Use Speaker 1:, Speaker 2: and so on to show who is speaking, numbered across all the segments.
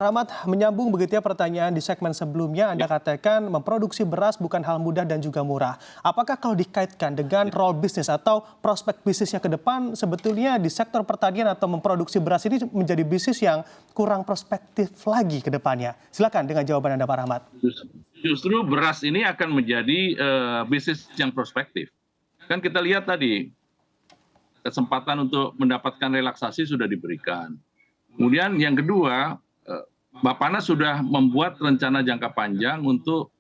Speaker 1: Rahmat, menyambung begitu ya pertanyaan di segmen sebelumnya, Anda
Speaker 2: Ya,
Speaker 1: katakan memproduksi beras bukan hal mudah dan juga murah. Apakah kalau dikaitkan dengan role bisnis atau prospek bisnisnya ke depan, sebetulnya di sektor pertanian atau memproduksi beras ini menjadi bisnis yang kurang prospektif lagi ke depannya? Silakan dengan jawaban Anda, Pak Rahmat.
Speaker 2: justru beras ini akan menjadi bisnis yang prospektif. Kan kita lihat tadi, kesempatan untuk mendapatkan relaksasi sudah diberikan. Kemudian yang kedua, Bappenas sudah membuat rencana jangka panjang untuk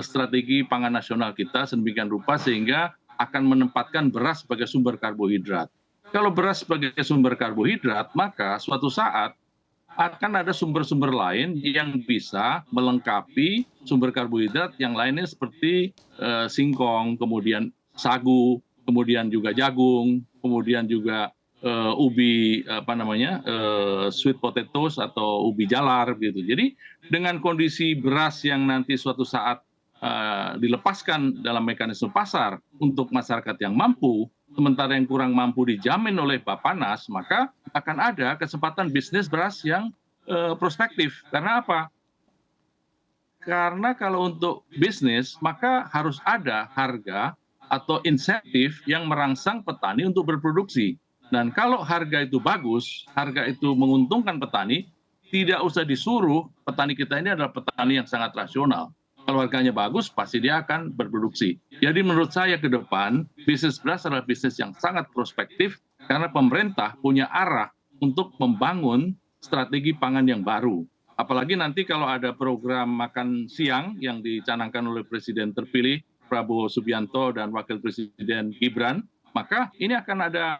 Speaker 2: strategi pangan nasional kita sedemikian rupa sehingga akan menempatkan beras sebagai sumber karbohidrat. Kalau beras sebagai sumber karbohidrat, maka suatu saat akan ada sumber-sumber lain yang bisa melengkapi sumber karbohidrat yang lainnya seperti singkong, kemudian sagu, kemudian juga jagung, kemudian juga ubi apa namanya sweet potatoes atau ubi jalar gitu. Jadi dengan kondisi beras yang nanti suatu saat dilepaskan dalam mekanisme pasar untuk masyarakat yang mampu, sementara yang kurang mampu dijamin oleh Bappenas, maka akan ada kesempatan bisnis beras yang prospektif. Karena apa? Karena kalau untuk bisnis, maka harus ada harga atau insentif yang merangsang petani untuk berproduksi. Dan kalau harga itu bagus, harga itu menguntungkan petani, tidak usah disuruh, petani kita ini adalah petani yang sangat rasional. Kalau harganya bagus, pasti dia akan berproduksi. Jadi menurut saya ke depan, bisnis beras adalah bisnis yang sangat prospektif karena pemerintah punya arah untuk membangun strategi pangan yang baru. Apalagi nanti kalau ada program makan siang yang dicanangkan oleh Presiden terpilih Prabowo Subianto dan Wakil Presiden Gibran, maka ini akan ada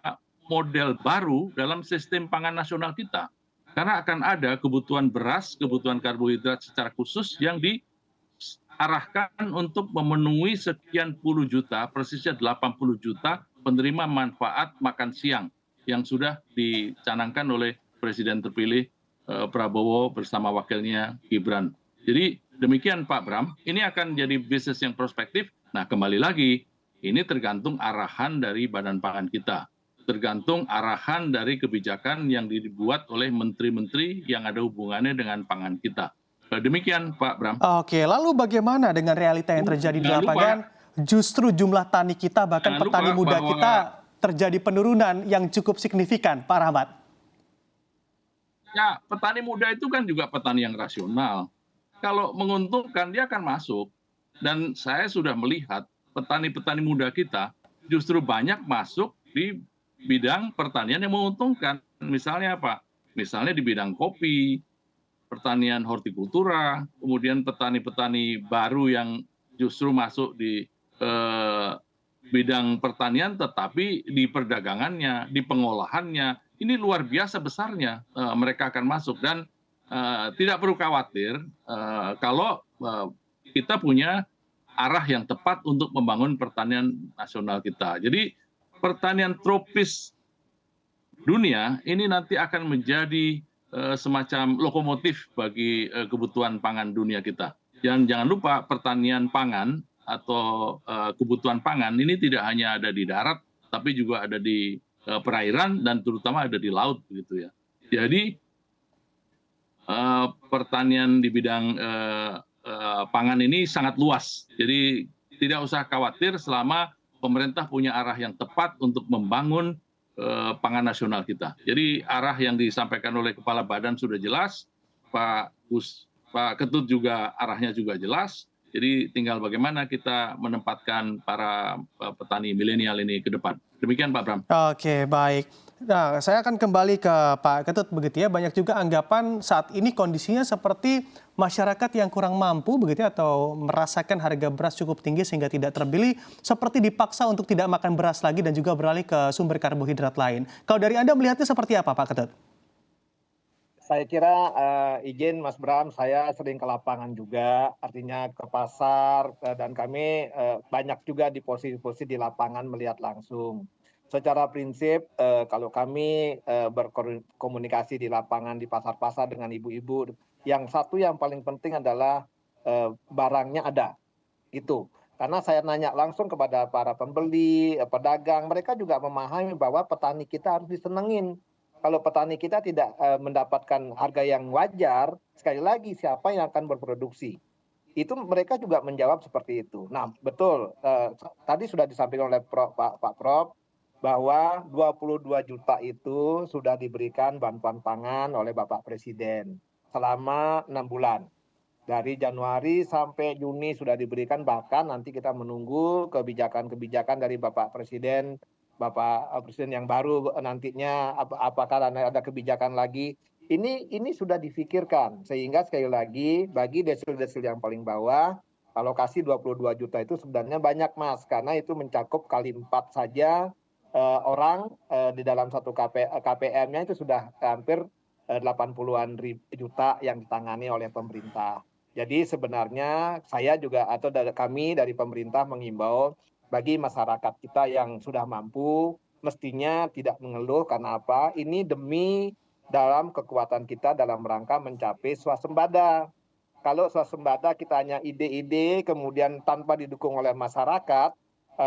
Speaker 2: model baru dalam sistem pangan nasional kita. Karena akan ada kebutuhan beras, kebutuhan karbohidrat secara khusus yang diarahkan untuk memenuhi sekian puluh juta, persisnya 80 juta penerima manfaat makan siang yang sudah dicanangkan oleh Presiden terpilih Prabowo bersama wakilnya Gibran. Jadi demikian Pak Bram, ini akan jadi bisnis yang prospektif. Nah kembali lagi, ini tergantung arahan dari Badan Pangan kita. Tergantung arahan dari kebijakan yang dibuat oleh menteri-menteri yang ada hubungannya dengan pangan kita. Demikian Pak Bram.
Speaker 1: Oke, lalu bagaimana dengan realita yang terjadi di
Speaker 2: Jangan lupa,
Speaker 1: lapangan? Justru jumlah tani kita, bahkan
Speaker 2: jangan lupa
Speaker 1: petani muda
Speaker 2: bahwa
Speaker 1: kita terjadi penurunan yang cukup signifikan, Pak Rahmat.
Speaker 2: ya petani muda itu kan juga petani yang rasional. Kalau menguntungkan dia akan masuk. Dan saya sudah melihat petani-petani muda kita justru banyak masuk di bidang pertanian yang menguntungkan. Misalnya apa? Misalnya di bidang kopi, pertanian hortikultura, kemudian petani-petani baru yang justru masuk di eh, bidang pertanian tetapi di perdagangannya, di pengolahannya, ini luar biasa besarnya mereka akan masuk dan tidak perlu khawatir kalau kita punya arah yang tepat untuk membangun pertanian nasional kita. Jadi pertanian tropis dunia ini nanti akan menjadi semacam lokomotif bagi kebutuhan pangan dunia kita. Dan jangan lupa pertanian pangan atau kebutuhan pangan ini tidak hanya ada di darat, tapi juga ada di perairan dan terutama ada di laut begitu ya. Jadi pertanian di bidang pangan ini sangat luas. Jadi tidak usah khawatir selama pemerintah punya arah yang tepat untuk membangun pangan nasional kita. Jadi arah yang disampaikan oleh Kepala Badan sudah jelas, Pak Ketut juga arahnya juga jelas. Jadi tinggal bagaimana kita menempatkan para petani milenial ini ke depan. Demikian Pak Bram.
Speaker 1: Oke, baik. Nah, saya akan kembali ke Pak Ketut begitu ya. Banyak juga anggapan saat ini kondisinya seperti masyarakat yang kurang mampu begitu ya, atau merasakan harga beras cukup tinggi sehingga tidak terpilih, seperti dipaksa untuk tidak makan beras lagi dan juga beralih ke sumber karbohidrat lain. Kalau dari Anda melihatnya seperti apa, Pak Ketut?
Speaker 3: Saya kira izin Mas Bram, saya sering ke lapangan juga, artinya ke pasar, dan kami banyak juga di posisi-posisi di lapangan melihat langsung. Secara prinsip, kalau kami berkomunikasi di lapangan, di pasar-pasar dengan ibu-ibu, yang satu yang paling penting adalah barangnya ada, itu. Karena saya nanya langsung kepada para pembeli, pedagang, mereka juga memahami bahwa petani kita harus disenengin. kalau petani kita tidak mendapatkan harga yang wajar, sekali lagi siapa yang akan berproduksi? Itu mereka juga menjawab seperti itu. Nah, betul, tadi sudah disampaikan oleh Pak Prof, bahwa 22 juta itu sudah diberikan bantuan pangan oleh Bapak Presiden selama 6 bulan. Dari Januari sampai Juni sudah diberikan, bahkan nanti kita menunggu kebijakan-kebijakan dari Bapak Presiden Presiden yang baru nantinya apakah ada kebijakan lagi. Ini sudah difikirkan, sehingga sekali lagi bagi desil-desil yang paling bawah, alokasi 22 juta itu sebenarnya banyak, Mas, karena itu mencakup kali 4 saja orang di dalam satu KPM-nya itu sudah hampir 80-an juta yang ditangani oleh pemerintah. Jadi sebenarnya saya juga atau kami dari pemerintah mengimbau bagi masyarakat kita yang sudah mampu mestinya tidak mengeluh karena apa? Ini demi dalam kekuatan kita dalam rangka mencapai swasembada. Kalau swasembada kita hanya ide-ide kemudian tanpa didukung oleh masyarakat,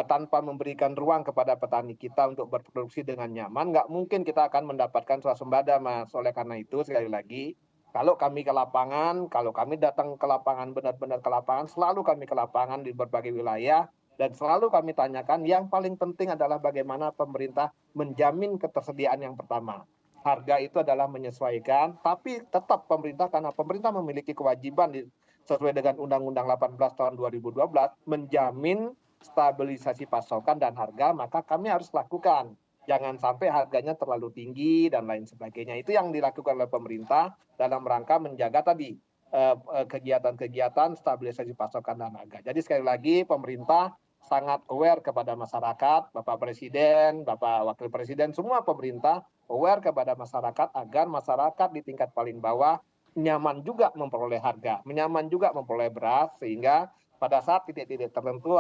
Speaker 3: tanpa memberikan ruang kepada petani kita untuk berproduksi dengan nyaman, nggak mungkin kita akan mendapatkan swasembada, Mas. Oleh karena itu, sekali lagi, kalau kami ke lapangan, kalau kami datang ke lapangan, benar-benar ke lapangan, selalu kami ke lapangan di berbagai wilayah, dan selalu kami tanyakan, yang paling penting adalah bagaimana pemerintah menjamin ketersediaan yang pertama. Harga itu adalah menyesuaikan, tapi tetap pemerintah, karena pemerintah memiliki kewajiban sesuai dengan Undang-Undang 18 tahun 2012, menjamin stabilisasi pasokan dan harga, maka kami harus lakukan. Jangan sampai harganya terlalu tinggi dan lain sebagainya. Itu yang dilakukan oleh pemerintah dalam rangka menjaga tadi kegiatan-kegiatan stabilisasi pasokan dan harga. Jadi sekali lagi pemerintah sangat aware kepada masyarakat, Bapak Presiden, Bapak Wakil Presiden, semua pemerintah aware kepada masyarakat agar masyarakat di tingkat paling bawah nyaman juga memperoleh harga, nyaman juga memperoleh beras, sehingga pada saat titik-titik tertentu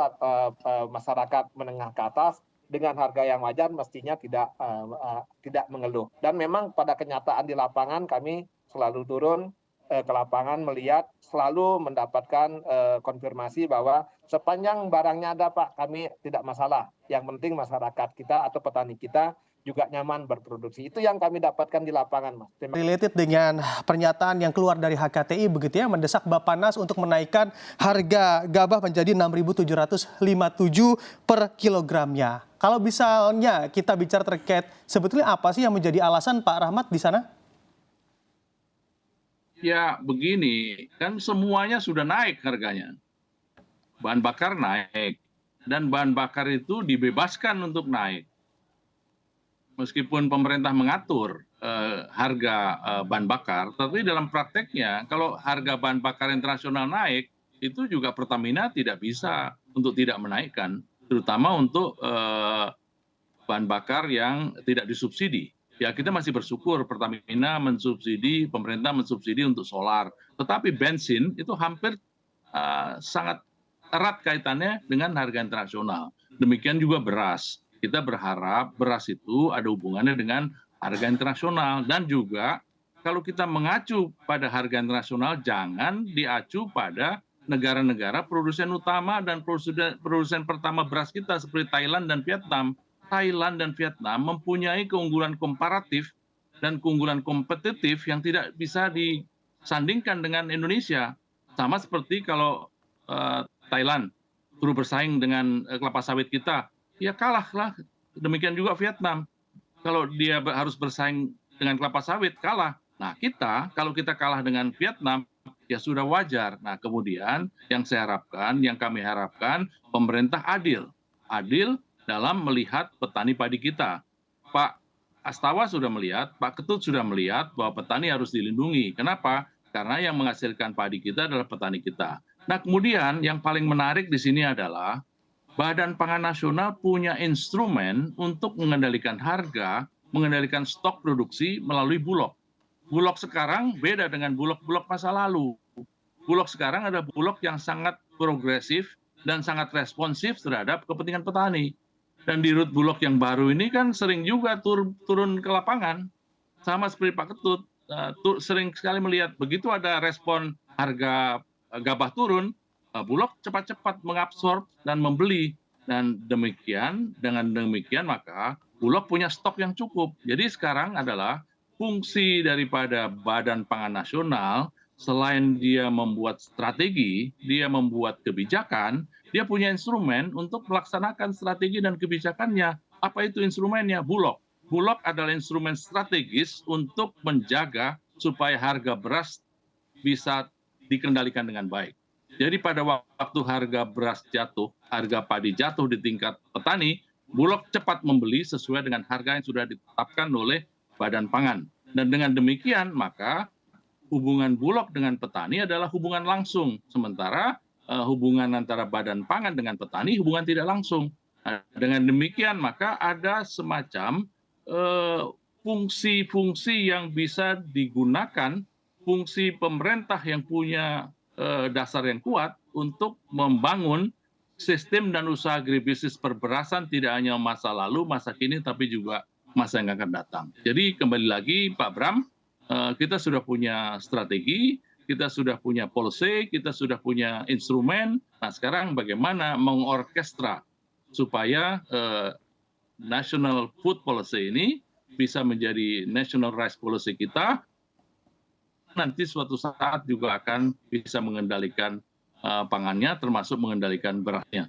Speaker 3: masyarakat menengah ke atas dengan harga yang wajar mestinya tidak mengeluh. Dan memang pada kenyataan di lapangan kami selalu turun ke lapangan melihat, selalu mendapatkan konfirmasi bahwa sepanjang barangnya ada, Pak, kami tidak masalah. Yang penting masyarakat kita atau petani kita juga nyaman berproduksi. Itu yang kami dapatkan di lapangan, Mas.
Speaker 1: Related dengan pernyataan yang keluar dari HKTI begitu ya, mendesak Bappenas untuk menaikkan harga gabah menjadi 6.757 per kilogramnya. Kalau misalnya kita bicara terkait sebetulnya apa sih yang menjadi alasan Pak Rahmat di sana?
Speaker 2: Ya begini, kan semuanya sudah naik harganya. Bahan bakar naik, dan bahan bakar itu dibebaskan untuk naik. Meskipun pemerintah mengatur harga bahan bakar, tapi dalam prakteknya kalau harga bahan bakar internasional naik, itu juga Pertamina tidak bisa untuk tidak menaikkan, terutama untuk bahan bakar yang tidak disubsidi. Ya kita masih bersyukur Pertamina mensubsidi, pemerintah mensubsidi untuk solar. Tetapi bensin itu hampir sangat erat kaitannya dengan harga internasional. Demikian juga beras. Kita berharap beras itu ada hubungannya dengan harga internasional. Dan juga kalau kita mengacu pada harga internasional, jangan diacu pada negara-negara produsen utama dan produsen pertama beras kita seperti Thailand dan Vietnam. Thailand dan Vietnam mempunyai keunggulan komparatif dan keunggulan kompetitif yang tidak bisa disandingkan dengan Indonesia. Sama seperti kalau Thailand suruh bersaing dengan kelapa sawit kita, ya kalahlah. Demikian juga Vietnam. Kalau dia harus bersaing dengan kelapa sawit, kalah. Nah kita, kalau kita kalah dengan Vietnam, ya sudah wajar. Nah kemudian yang saya harapkan, yang kami harapkan, pemerintah adil. Adil dalam melihat petani padi kita. Pak Astawa sudah melihat, Pak Ketut sudah melihat bahwa petani harus dilindungi. Kenapa? Karena yang menghasilkan padi kita adalah petani kita. Nah kemudian yang paling menarik di sini adalah Badan Pangan Nasional punya instrumen untuk mengendalikan harga, mengendalikan stok produksi melalui Bulog. Bulog sekarang beda dengan Bulog-Bulog masa lalu. Bulog sekarang ada Bulog yang sangat progresif dan sangat responsif terhadap kepentingan petani. Dan di rut Bulog yang baru ini kan sering juga turun ke lapangan. Sama seperti Pak Ketut, sering sekali melihat begitu ada respon harga gabah turun, Bulog cepat-cepat mengabsorb dan membeli. Dan dengan demikian maka Bulog punya stok yang cukup. Jadi sekarang adalah fungsi daripada Badan Pangan Nasional, selain dia membuat strategi, dia membuat kebijakan, dia punya instrumen untuk melaksanakan strategi dan kebijakannya. Apa itu instrumennya? Bulog. Bulog adalah instrumen strategis untuk menjaga supaya harga beras bisa dikendalikan dengan baik. Jadi pada waktu harga beras jatuh, harga padi jatuh di tingkat petani, Bulog cepat membeli sesuai dengan harga yang sudah ditetapkan oleh Badan Pangan. Dan dengan demikian maka hubungan Bulog dengan petani adalah hubungan langsung. Sementara hubungan antara Badan Pangan dengan petani hubungan tidak langsung. Nah, dengan demikian maka ada semacam fungsi-fungsi yang bisa digunakan, fungsi pemerintah yang punya dasar yang kuat untuk membangun sistem dan usaha agribisnis perberasan tidak hanya masa lalu, masa kini, tapi juga masa yang akan datang. Jadi kembali lagi Pak Bram, kita sudah punya strategi, kita sudah punya policy, kita sudah punya instrumen. Nah sekarang bagaimana mengorkestra supaya national food policy ini bisa menjadi national rice policy kita, nanti suatu saat juga akan bisa mengendalikan pangannya, termasuk mengendalikan berasnya.